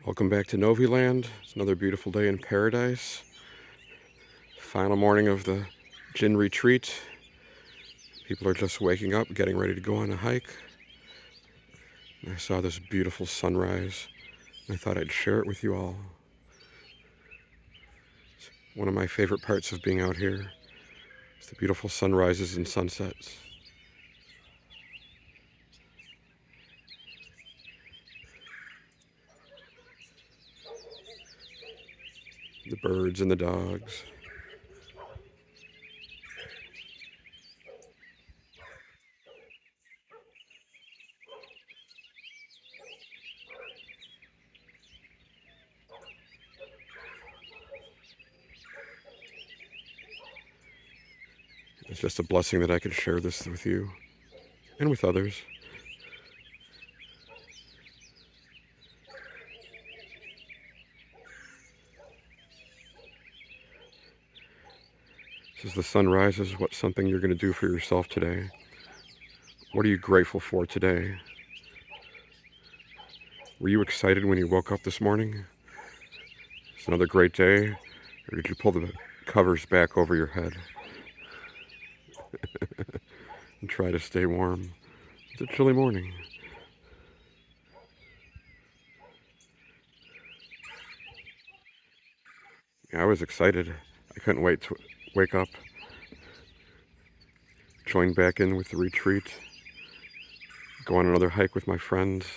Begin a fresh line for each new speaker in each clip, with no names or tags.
Welcome back to Noviland. It's another beautiful day in paradise. Final morning of the Jinn retreat. People are just waking up, getting ready to go on a hike. And I saw this beautiful sunrise, and I thought I'd share it with you all. It's one of my favorite parts of being out here. It's the beautiful sunrises and sunsets. The birds and the dogs. It's just a blessing that I could share this with you and with others. As the sun rises, what's something you're going to do for yourself today? What are you grateful for today? Were you excited when you woke up this morning? It's another great day? Or did you pull the covers back over your head and try to stay warm? It's a chilly morning. Yeah, I was excited. I couldn't wait to wake up, join back in with the retreat, go on another hike with my friends.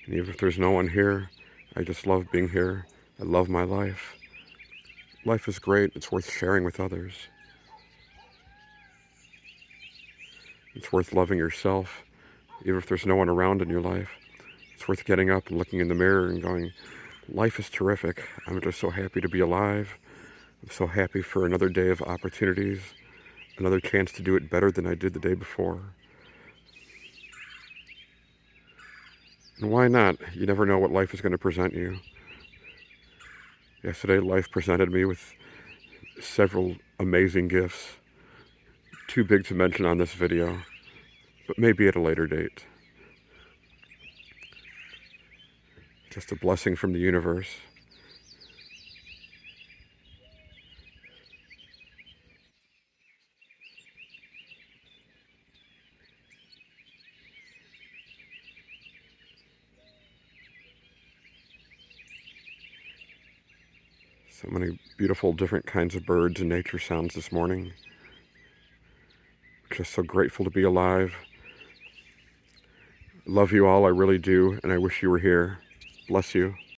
And even if there's no one here, I just love being here. I love my life. Life is great. It's worth sharing with others. It's worth loving yourself, even if there's no one around in your life. It's worth getting up and looking in the mirror and going, life is terrific. I'm just so happy to be alive. I'm so happy for another day of opportunities, another chance to do it better than I did the day before. And why not? You never know what life is going to present you. Yesterday, life presented me with several amazing gifts. Too big to mention on this video, but maybe at a later date. Just a blessing from the universe. So many beautiful different kinds of birds and nature sounds this morning. Just so grateful to be alive. Love you all, I really do, and I wish you were here. Bless you.